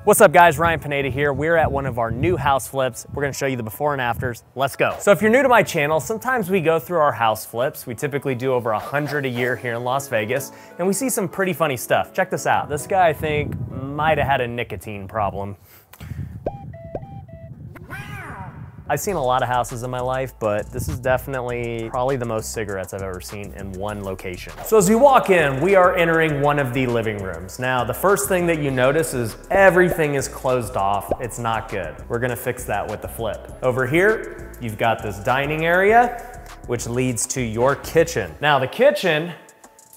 What's up guys, Ryan Pineda here. We're at one of our new house flips. We're gonna show you the before and afters. Let's go. So if you're new to my channel, sometimes we go through our house flips. We typically do over 100 a year here in Las Vegas, and we see some pretty funny stuff. Check this out. This guy, I think, might have had a nicotine problem. I've seen a lot of houses in my life, but this is definitely probably the most cigarettes I've ever seen in one location. So as we walk in, we are entering one of the living rooms. Now, the first thing that you notice is everything is closed off. It's not good. We're gonna fix that with the flip. Over here, you've got this dining area, which leads to your kitchen. Now, the kitchen,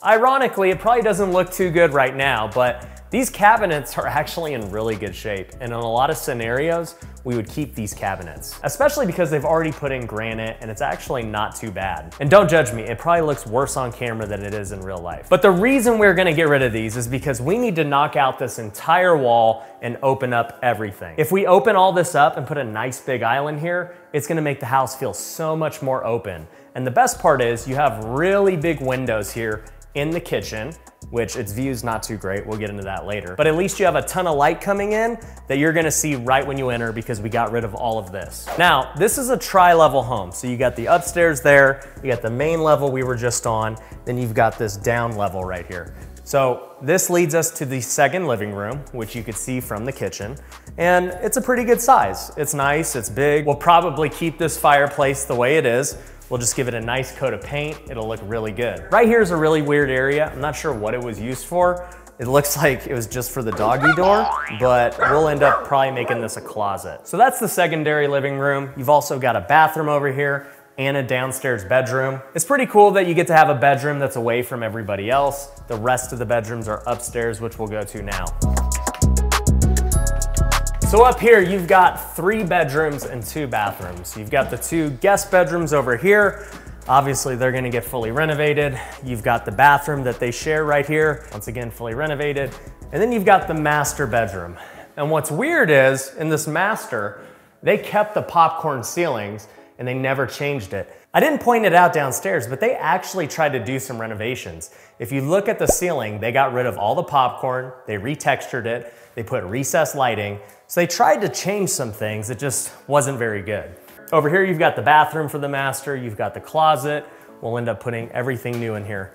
ironically, it probably doesn't look too good right now, but these cabinets are actually in really good shape. And in a lot of scenarios, we would keep these cabinets, especially because they've already put in granite and it's actually not too bad. And don't judge me, it probably looks worse on camera than it is in real life. But the reason we're gonna get rid of these is because we need to knock out this entire wall and open up everything. If we open all this up and put a nice big island here, it's gonna make the house feel so much more open. And the best part is you have really big windows here in the kitchen, which its view's not too great. We'll get into that later. But at least you have a ton of light coming in that you're gonna see right when you enter because we got rid of all of this. Now, this is a tri-level home. So you got the upstairs there, you got the main level we were just on, then you've got this down level right here. So this leads us to the second living room, which you could see from the kitchen. And it's a pretty good size. It's nice, it's big. We'll probably keep this fireplace the way it is. We'll just give it a nice coat of paint. It'll look really good. Right here is a really weird area. I'm not sure what it was used for. It looks like it was just for the doggy door, but we'll end up probably making this a closet. So that's the secondary living room. You've also got a bathroom over here and a downstairs bedroom. It's pretty cool that you get to have a bedroom that's away from everybody else. The rest of the bedrooms are upstairs, which we'll go to now. So up here, you've got 3 bedrooms and 2 bathrooms. You've got the 2 guest bedrooms over here. Obviously, they're gonna get fully renovated. You've got the bathroom that they share right here, once again, fully renovated. And then you've got the master bedroom. And what's weird is, in this master, they kept the popcorn ceilings and they never changed it. I didn't point it out downstairs, but they actually tried to do some renovations. If you look at the ceiling, they got rid of all the popcorn, they retextured it, they put recessed lighting. So they tried to change some things, it just wasn't very good. Over here, you've got the bathroom for the master, you've got the closet. We'll end up putting everything new in here.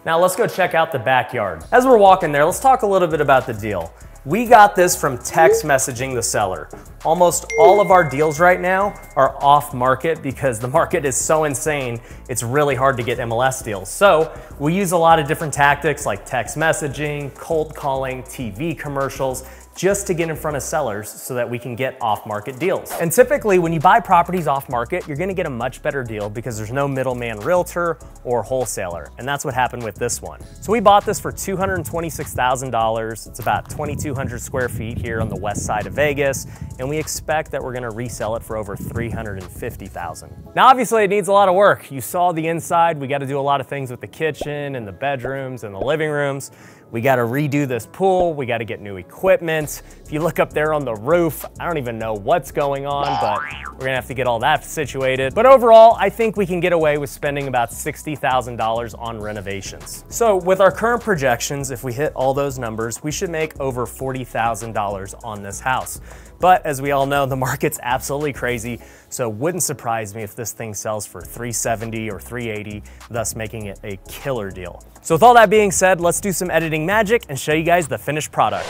Now let's go check out the backyard. As we're walking there, let's talk a little bit about the deal. We got this from text messaging the seller. Almost all of our deals right now are off market because the market is so insane, it's really hard to get MLS deals. So we use a lot of different tactics like text messaging, cold calling, TV commercials, just to get in front of sellers so that we can get off-market deals. And typically when you buy properties off-market, you're gonna get a much better deal because there's no middleman realtor or wholesaler. And that's what happened with this one. So we bought this for $226,000. It's about 2,200 square feet here on the west side of Vegas. And we expect that we're gonna resell it for over $350,000. Now, obviously it needs a lot of work. You saw the inside. We gotta do a lot of things with the kitchen and the bedrooms and the living rooms. We gotta redo this pool, we gotta get new equipment. If you look up there on the roof, I don't even know what's going on, but we're gonna have to get all that situated. But overall, I think we can get away with spending about $60,000 on renovations. So with our current projections, if we hit all those numbers, we should make over $40,000 on this house. But as we all know, the market's absolutely crazy, so it wouldn't surprise me if this thing sells for $370 or $380, thus making it a killer deal. So with all that being said, let's do some editing magic and show you guys the finished product.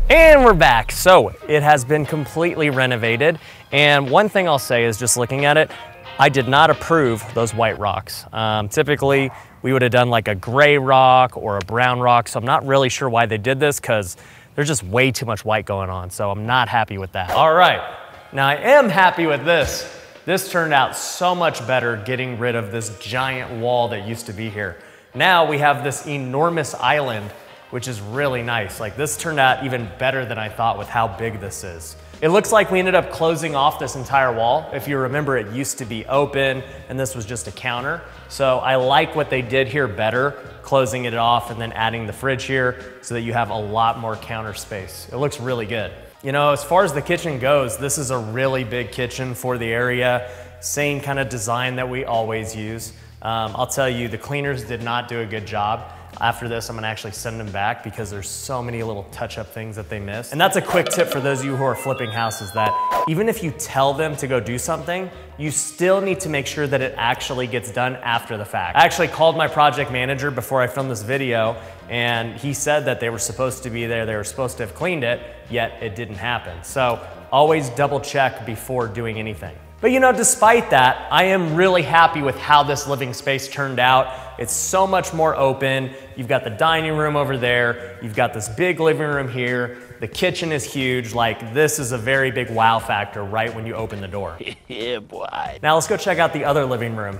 And we're back. So it has been completely renovated. And one thing I'll say is just looking at it, I did not approve those white rocks. Typically, we would have done like a gray rock or a brown rock. So I'm not really sure why they did this because there's just way too much white going on. So I'm not happy with that. All right, now I am happy with this. This turned out so much better getting rid of this giant wall that used to be here. Now we have this enormous island, which is really nice. Like this turned out even better than I thought with how big this is. It looks like we ended up closing off this entire wall. If you remember, it used to be open and this was just a counter. So I like what they did here better, closing it off and then adding the fridge here so that you have a lot more counter space. It looks really good. You know, as far as the kitchen goes, this is a really big kitchen for the area. Same kind of design that we always use. I'll tell you, the cleaners did not do a good job. After this, I'm gonna actually send them back because there's so many little touch-up things that they miss. And that's a quick tip for those of you who are flipping houses, that even if you tell them to go do something, you still need to make sure that it actually gets done after the fact. I actually called my project manager before I filmed this video, and he said that they were supposed to be there, they were supposed to have cleaned it, yet it didn't happen. So always double check before doing anything. But you know, despite that, I am really happy with how this living space turned out. It's so much more open. You've got the dining room over there. You've got this big living room here. The kitchen is huge. Like, this is a very big wow factor right when you open the door. Yeah, boy. Now let's go check out the other living room.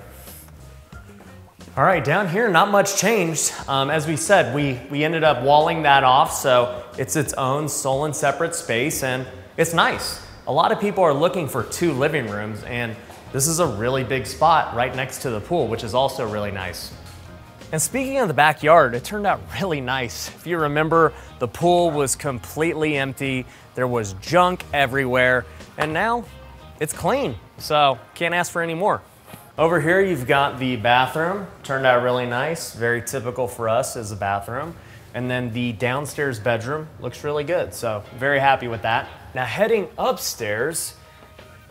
All right, down here, not much changed. As we said, we ended up walling that off, so it's its own sole and separate space, and it's nice. A lot of people are looking for 2 living rooms, and this is a really big spot right next to the pool, which is also really nice. And speaking of the backyard, it turned out really nice. If you remember, the pool was completely empty. There was junk everywhere, and now it's clean. So can't ask for any more. Over here, you've got the bathroom. Turned out really nice. Very typical for us as a bathroom. And then the downstairs bedroom looks really good. So very happy with that. Now heading upstairs,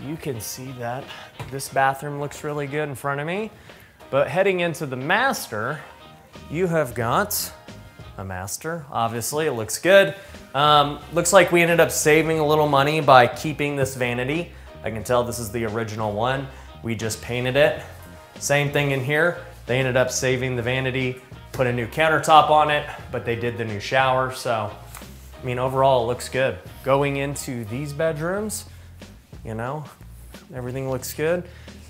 you can see that this bathroom looks really good in front of me. But heading into the master, you have got a master. Obviously, it looks good. Looks like we ended up saving a little money by keeping this vanity. I can tell this is the original one. We just painted it. Same thing in here. They ended up saving the vanity, put a new countertop on it, but they did the new shower. So, I mean, overall it looks good. Going into these bedrooms, you know, everything looks good.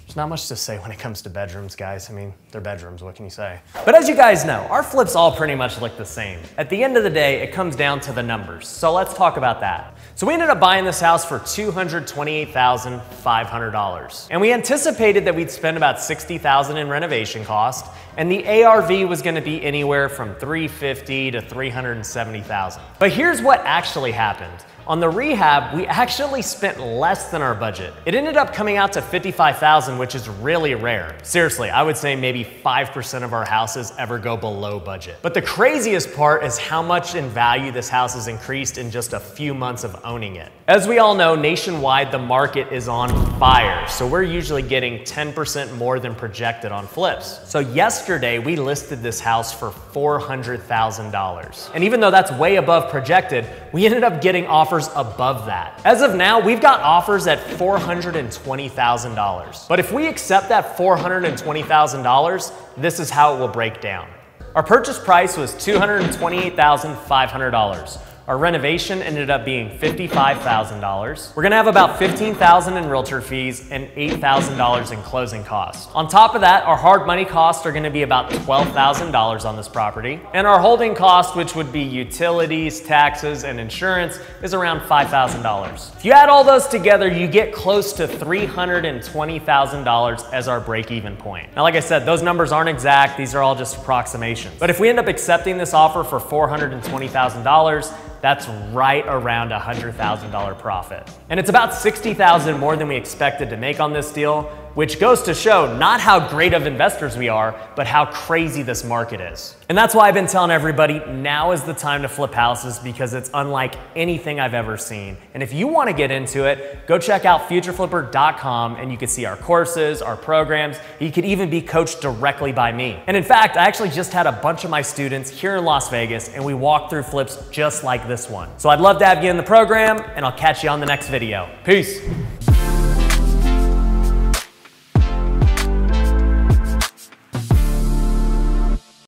There's not much to say when it comes to bedrooms, guys. I mean, they're bedrooms, what can you say? But as you guys know, our flips all pretty much look the same. At the end of the day, it comes down to the numbers. So let's talk about that. So we ended up buying this house for $228,500. And we anticipated that we'd spend about $60,000 in renovation cost, and the ARV was gonna be anywhere from $350,000 to $370,000. But here's what actually happened. On the rehab, we actually spent less than our budget. It ended up coming out to $55,000, which is really rare. Seriously, I would say maybe 5% of our houses ever go below budget. But the craziest part is how much in value this house has increased in just a few months of owning it. As we all know, nationwide, the market is on fire. So we're usually getting 10% more than projected on flips. So yesterday, we listed this house for $400,000. And even though that's way above projected, we ended up getting offers above that. As of now, we've got offers at $420,000. But if we accept that $420,000, this is how it will break down. Our purchase price was $228,500. Our renovation ended up being $55,000. We're gonna have about $15,000 in realtor fees and $8,000 in closing costs. On top of that, our hard money costs are gonna be about $12,000 on this property. And our holding cost, which would be utilities, taxes, and insurance, is around $5,000. If you add all those together, you get close to $320,000 as our break-even point. Now, like I said, those numbers aren't exact. These are all just approximations. But if we end up accepting this offer for $420,000, that's right around a $100,000 profit. And it's about $60,000 more than we expected to make on this deal, which goes to show not how great of investors we are, but how crazy this market is. And that's why I've been telling everybody, now is the time to flip houses, because it's unlike anything I've ever seen. And if you want to get into it, go check out futureflipper.com and you can see our courses, our programs. You could even be coached directly by me. And in fact, I actually just had a bunch of my students here in Las Vegas and we walked through flips just like this one. So I'd love to have you in the program, and I'll catch you on the next video. Peace.